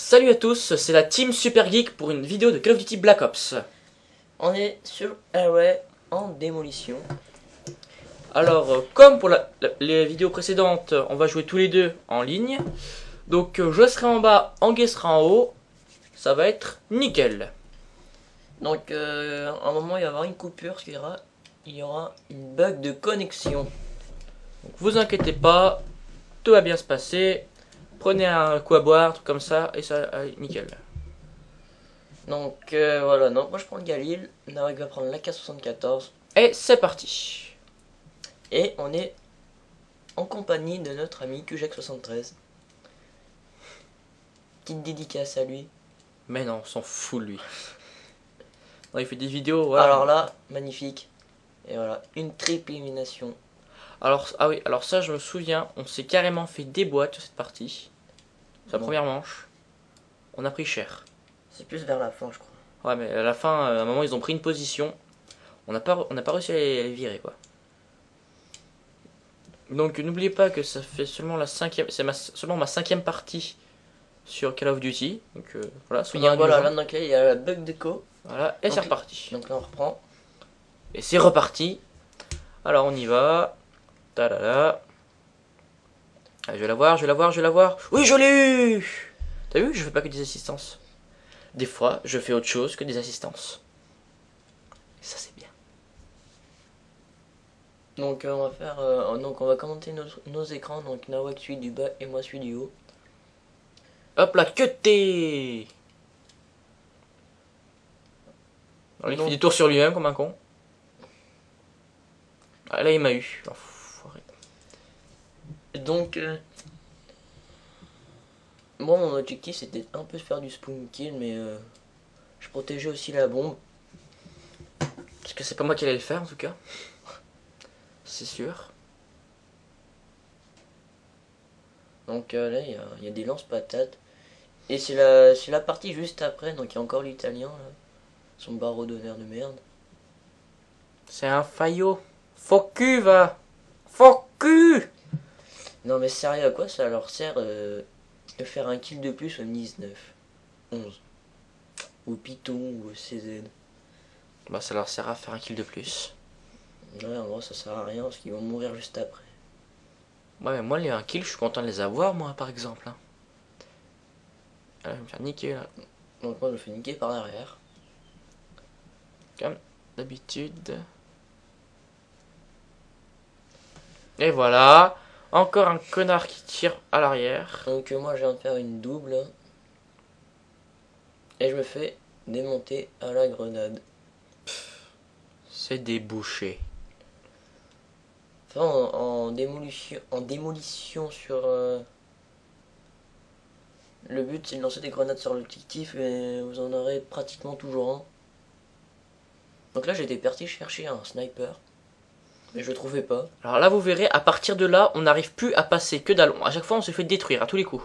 Salut à tous, c'est la team Super Geek pour une vidéo de Call of Duty Black Ops. On est sur Array en démolition. Alors, comme pour les vidéos précédentes, on va jouer tous les deux en ligne. Donc, je serai en bas, Anguet sera en haut. Ça va être nickel. Donc, à un moment, il va y avoir une coupure parce qu'il y aura une bug de connexion. Donc, vous inquiétez pas, tout va bien se passer. Prenez un coup à boire, tout comme ça, et ça, allez, nickel. Donc, voilà. Donc, moi, je prends le Galil. Narek va prendre la K74. Et c'est parti. Et on est en compagnie de notre ami Kujak73. Petite dédicace à lui. Mais non, on s'en fout lui. Non, il fait des vidéos, voilà. Alors là, magnifique. Et voilà, une triple élimination. Alors, ah oui, alors ça je me souviens, on s'est carrément fait déboîter sur cette partie. Sa première manche. On a pris cher. C'est plus vers la fin, je crois. Ouais, mais à la fin, à un moment, ils ont pris une position. On n'a pas réussi à les virer, quoi. Donc, n'oubliez pas que ça fait seulement la cinquième, seulement ma cinquième partie sur Call of Duty. Donc, voilà, soyez Donc, voilà, indulgents. là, donc, il y a la bug d'écho. Voilà, et c'est reparti. Donc là, on reprend. Et c'est reparti. Alors, on y va. Ta-da-da. Allez, je vais la voir, je vais la voir, je vais la voir. Oui, je l'ai eu! T'as vu, je fais pas que des assistances. Des fois, je fais autre chose que des assistances. Ça, c'est bien. Donc on va faire, donc on va commenter nos écrans. Donc Nawak suit du bas et moi suis du haut. Hop là, cuté! Alors, il fait des tours sur lui-même comme un con. Ah, là, il m'a eu. Enfoiré. Donc moi mon objectif c'était un peu de faire du spoon kill, mais je protégeais aussi la bombe. Parce que c'est pas moi qui allais le faire en tout cas. C'est sûr. Donc là il y a des lance-patates. Et c'est la partie juste après, donc il y a encore l'italien là. Son barreau d'honneur de merde. C'est un faillot. Faut cul, va! Faut cul! Non mais sérieux, à quoi ça leur sert de faire un kill de plus au 19 11 ou Python ou au CZ? Bah, ça leur sert à faire un kill de plus. Ouais, en gros ça sert à rien parce qu'ils vont mourir juste après. Ouais, mais moi, les 1 kill, je suis content de les avoir, moi, par exemple. Hein. Ah, je vais me faire niquer là. Donc moi je me fais niquer par derrière. Comme d'habitude. Et voilà. Encore un connard qui tire à l'arrière. Donc moi je viens de faire une double. Et je me fais démonter à la grenade. C'est débouché. Enfin en démolition sur... Le but c'est de lancer des grenades sur l'objectif et vous en aurez pratiquement toujours un. Donc là j'étais parti chercher un sniper. Mais je le trouvais pas. Alors là, vous verrez, à partir de là, on n'arrive plus à passer que dalle. À chaque fois, on se fait détruire à tous les coups.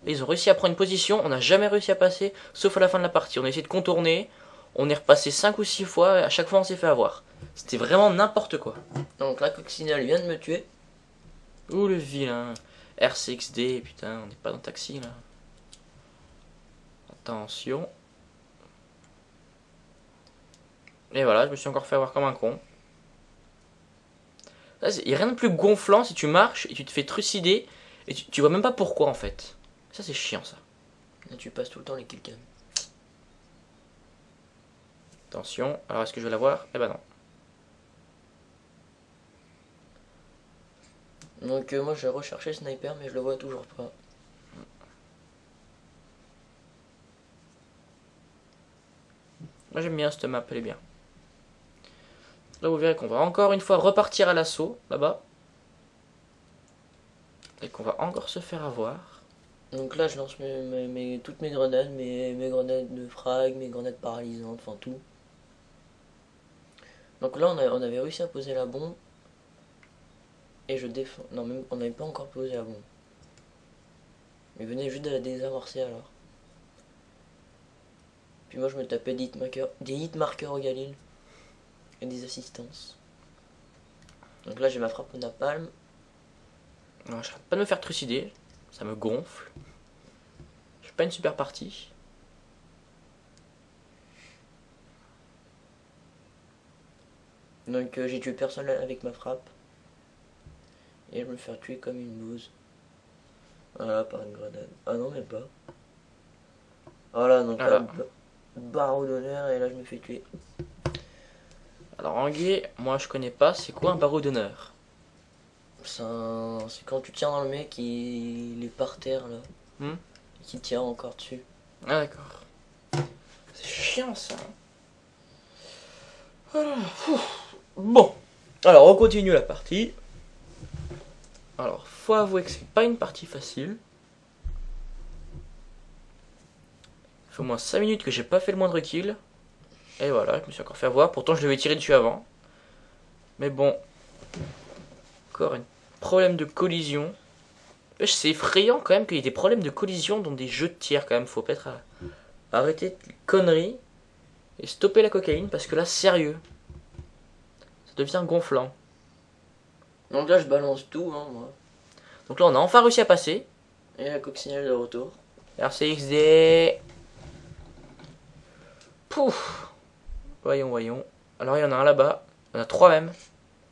Là, ils ont réussi à prendre une position, on n'a jamais réussi à passer, sauf à la fin de la partie. On a essayé de contourner, on est repassé 5 ou 6 fois, et à chaque fois, on s'est fait avoir. C'était vraiment n'importe quoi. Donc là Coccinelle vient de me tuer. Ouh, le vilain. RCXD, putain, on n'est pas dans le taxi, là. Attention. Et voilà, je me suis encore fait avoir comme un con. Il n'y a rien de plus gonflant si tu marches et tu te fais trucider et tu vois même pas pourquoi en fait. Ça c'est chiant ça. Et tu passes tout le temps les killcams. Attention, alors est-ce que je vais l'avoir? Eh ben non. Donc moi j'ai recherché sniper mais je le vois toujours pas. Moi j'aime bien cette map, elle est bien. Là vous verrez qu'on va encore une fois repartir à l'assaut, là-bas. Et qu'on va encore se faire avoir. Donc là je lance toutes mes grenades, mes grenades de frag, mes grenades paralysantes, enfin tout. Donc là on avait réussi à poser la bombe. Et je défends. Non, même on n'avait pas encore posé la bombe. Mais venez juste de la désamorcer alors. Puis moi je me tapais des hit-markers au Galil. Et des assistances. Donc là j'ai ma frappe au napalm. Non, j'arrête pas de me faire trucider, ça me gonfle. Je pas une super partie. Donc j'ai tué personne avec ma frappe. Et je me fais tuer comme une bouse. Voilà, par une grenade. Ah non, même pas. Voilà, donc Voilà. là, barreau d'honneur, et là je me fais tuer. Alors Anguille, moi je connais pas, c'est quoi un barreau d'honneur? C'est quand tu tiens dans le mec, il est par terre là. Hmm. Et qu'il tire encore dessus. Ah d'accord. C'est chiant ça. Voilà. Bon, alors on continue la partie. Alors, faut avouer que c'est pas une partie facile. Ça fait au moins 5 minutes que j'ai pas fait le moindre kill. Et voilà, je me suis encore fait avoir. Pourtant, je devais tirer dessus avant. Mais bon. Encore un problème de collision. C'est effrayant quand même qu'il y ait des problèmes de collision dans des jeux de tir quand même. Faut peut-être arrêter les conneries et stopper la cocaïne parce que là, sérieux. Ça devient gonflant. Donc là je balance tout, hein, moi. Donc là, on a enfin réussi à passer. Et la coccinelle de retour. RCXD. Pouf. Voyons, voyons. Alors, il y en a un là-bas. Il y en a 3 même.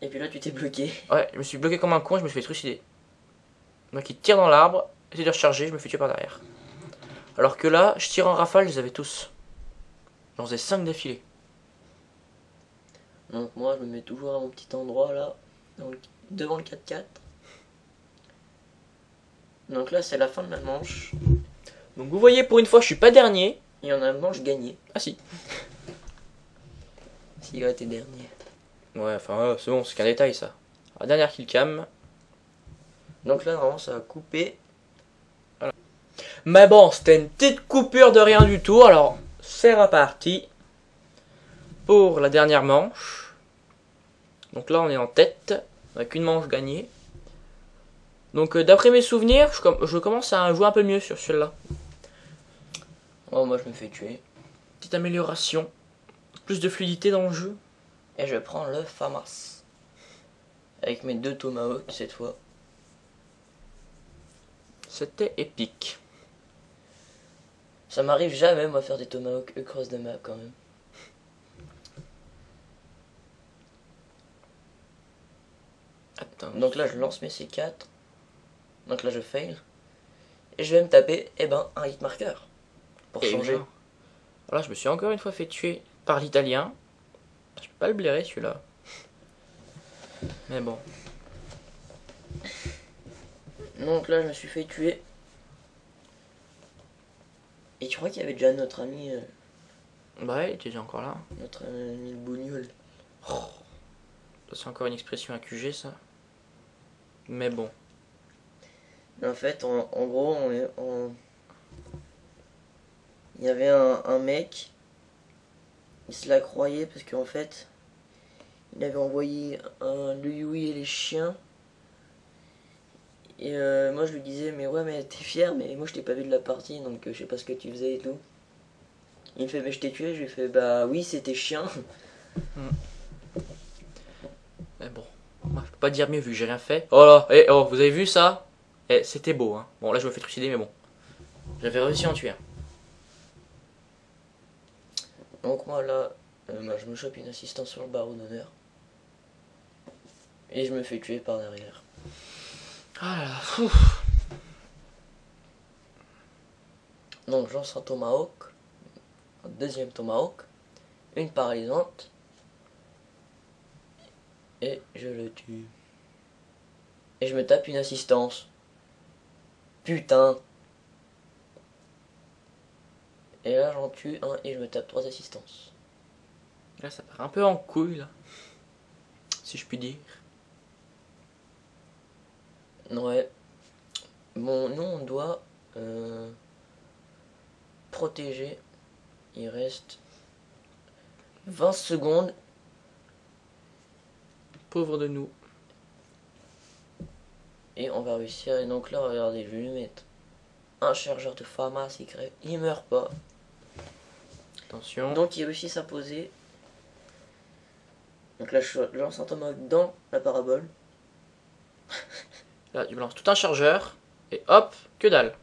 Et puis là tu t'es bloqué. Ouais, je me suis bloqué comme un con et je me suis fait trucider. Donc, il tire dans l'arbre. Essaye de recharger, je me fais tuer par derrière. Alors que là, je tire en rafale, je les avais tous. J'en faisais 5 d'affilée. Donc moi je me mets toujours à mon petit endroit là. Devant le 4x4. Donc là c'est la fin de la manche. Donc, vous voyez, pour une fois, je suis pas dernier. Et on a une manche gagnée. Ah si. S'il a été dernier. Ouais, enfin, c'est bon, c'est qu'un détail ça. La dernière killcam. Donc là normalement ça va couper. Mais bon, c'était une petite coupure de rien du tout. Alors, c'est reparti pour la dernière manche. Donc là, on est en tête, avec une manche gagnée. Donc, d'après mes souvenirs, je commence à jouer un peu mieux sur celui-là. Oh moi je me fais tuer. Petite amélioration. Plus de fluidité dans le jeu. Et je prends le FAMAS. Avec mes 2 tomahawks cette fois. C'était épique. Ça m'arrive jamais moi faire des tomahawks across the map quand même. Attends. Donc là je lance mes C4. Donc là je fail. Et je vais me taper un hit marker. Pour Et changer. voilà. Voilà, je me suis encore une fois fait tuer par l'italien. Je peux pas le blairer celui-là. Mais bon. Donc là je me suis fait tuer. Et tu crois qu'il y avait déjà notre ami Ouais, il était déjà encore là. notre ami le bougnoul. Oh. C'est encore une expression accusée ça. Mais bon. En fait en gros il y avait un mec. Il se la croyait parce qu'en fait il avait envoyé le Yui et les chiens. Et moi je lui disais mais ouais mais t'es fier mais moi je t'ai pas vu de la partie donc je sais pas ce que tu faisais et tout. Il me fait mais je t'ai tué, je lui ai fait bah oui c'était chien. Mais bon. Moi je peux pas dire mieux vu que j'ai rien fait. Oh là, oh, vous avez vu ça? C'était beau hein. Bon là je me fais trucider mais bon. J'avais réussi à en tuer un. Donc moi là je me chope une assistance sur le barreau d'honneur. Et je me fais tuer par derrière. Ah là là, ouf. Donc j'en sors un tomahawk. Un deuxième tomahawk. Une paralysante. Et je le tue. Et je me tape une assistance. Putain. Et là j'en tue un et je me tape 3 assistances. Là ça part un peu en couille là. Si je puis dire. Ouais. Bon, nous on doit protéger. Il reste 20 secondes. Pauvre de nous. Et on va réussir. Et donc là, regardez, je vais lui mettre un chargeur de FAMAS secret. Il meurt pas. Attention. Donc il réussit à poser. Donc là, je lance un tomahawk dans la parabole. Là tu balances tout un chargeur. Et hop, que dalle.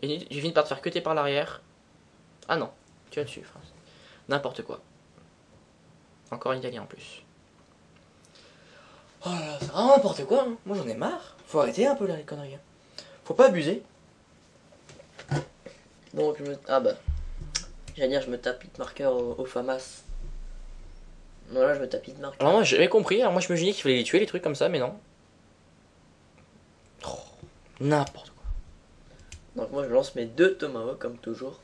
Et tu finis par te faire cuter par l'arrière. Ah non, tu vas dessus, France. N'importe quoi. Encore un italien en plus. Oh là là, c'est vraiment n'importe quoi, hein. Moi j'en ai marre. Faut arrêter un peu là les conneries. Hein. Faut pas abuser. Donc, ah bah. J'allais dire, je me tape Hitmarker au FAMAS. Non, là, je me tape Hitmarker. Alors moi j'avais compris, alors moi je me disais qu'il fallait les tuer, les trucs comme ça, mais non. Oh, n'importe quoi. Donc, moi, je lance mes 2 Tomahawks, comme toujours.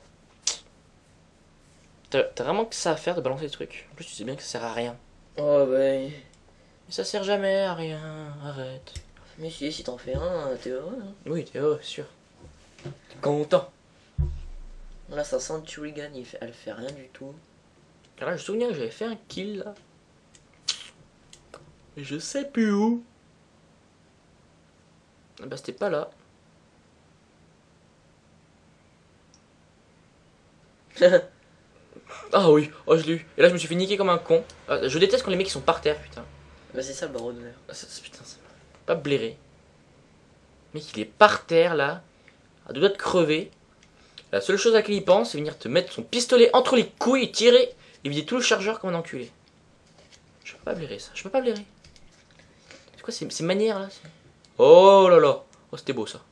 T'as vraiment que ça à faire de balancer des trucs. En plus tu sais bien que ça sert à rien. Oh bah. Mais ça sert jamais à rien, arrête. Mais si t'en fais un, t'es heureux. Hein. Oui, t'es heureux, sûr. T'es content. Là, sa Century Gun, elle fait rien du tout. Car là, je me souviens que j'avais fait un kill là. Et je sais plus où. Ah bah, c'était pas là. Ah oui, oh je l'ai eu. Et là, je me suis fait niquer comme un con. Ah, je déteste quand les mecs ils sont par terre, putain. Bah, c'est ça le barreau d'honneur. Ah, putain, ça m'a pas blairé. Le mec, il est par terre là, à deux doigts de crever. La seule chose à laquelle il pense, c'est venir te mettre son pistolet entre les couilles et tirer et vider tout le chargeur comme un enculé. Je peux pas blairer ça, je peux pas blairer. C'est quoi ces manières là? Oh là là, oh c'était beau ça.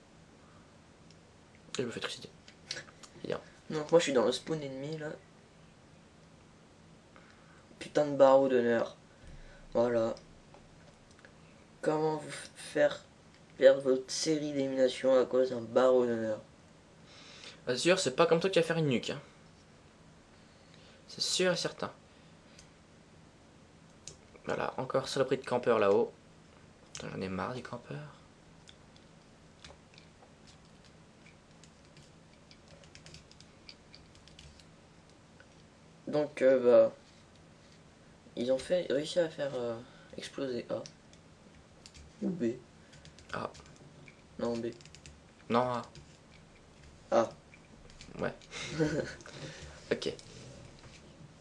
Et je me fais trucider. Donc, moi, je suis dans le spawn ennemi là. Putain de barreau d'honneur. Voilà. Comment vous faire perdre votre série d'élimination à cause d'un barreau d'honneur? Bien sûr, c'est pas comme toi que tu vas faire une nuque. Hein. C'est sûr et certain. Voilà, encore saloperie de campeur là-haut. J'en ai marre des campeurs. Donc, bah. Ils ont réussi à faire exploser A. Ou B. A. Non, B. Non, A. A. Ouais. Ok.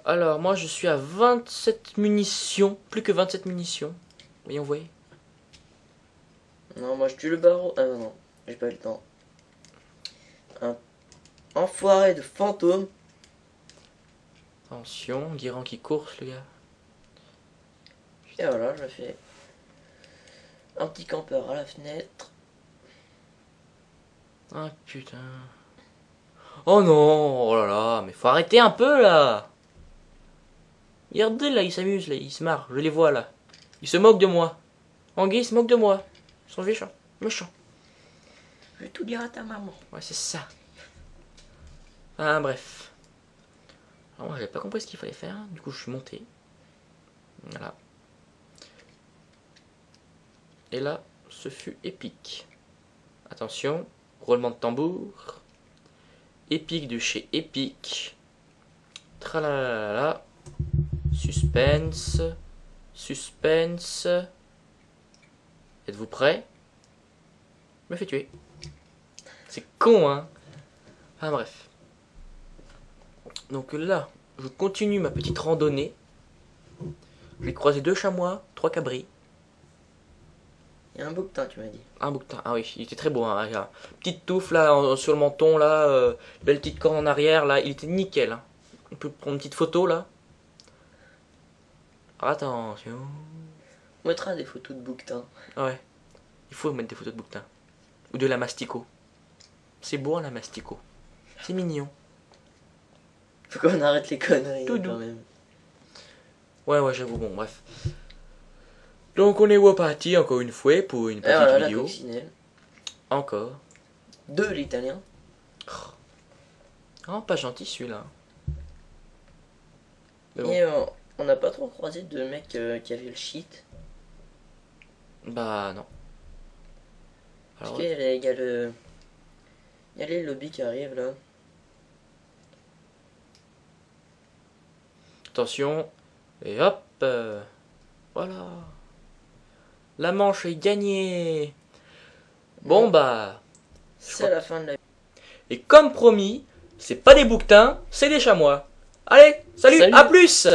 Alors, moi je suis à 27 munitions. Plus que 27 munitions. Voyons, voyez. Non, moi je tue le barreau. Ah non, j'ai pas eu le temps. Un enfoiré de fantôme. Attention, Guéran qui course, le gars. Et voilà, je me fais un petit campeur à la fenêtre. Ah putain. Oh non, oh là là, mais faut arrêter un peu là. Regardez là, ils s'amusent là, ils se marrent, je les vois là. Ils se moquent de moi. Anguille, ils se moquent de moi. Ils sont méchants, méchants. Je vais tout dire à ta maman. Ouais, c'est ça. Ah, bref. Alors, moi, j'avais pas compris ce qu'il fallait faire. Du coup, je suis monté. Voilà. Et là, ce fut épique. Attention, roulement de tambour. Épique de chez Epic. Tralalala. Suspense. Suspense. Êtes-vous prêts? Je me fais tuer. C'est con, hein? Ah, bref. Donc là, je continue ma petite randonnée. J'ai croisé 2 chamois, 3 cabris. Il y a un bouquetin, tu m'as dit. Un bouquetin, ah oui, il était très beau. Hein. Petite touffe là sur le menton, là, belle petite corne en arrière, là, il était nickel. Hein. On peut prendre une petite photo là. Attention. On mettra des photos de bouquetin. Ouais, il faut mettre des photos de bouquetin. Ou de la mastico. C'est beau hein, la mastico. C'est mignon. Faut qu'on arrête les conneries Tout quand doux. même. Ouais, j'avoue, bon, bref. Donc on est reparti encore une fois pour une petite voilà, vidéo. la coccinelle. Encore. 2 l'italien. Oh, pas gentil celui-là. Mais bon. Et on n'a pas trop croisé de mecs qui avaient le shit. Bah non. Parce Alors, qu'il y a le. Il y a les lobbies qui arrivent là. attention. Et hop. Voilà. La manche est gagnée. Bon Ouais. bah. C'est la fin de la. Et comme promis, c'est pas des bouquetins, c'est des chamois. Allez, salut. Salut. À plus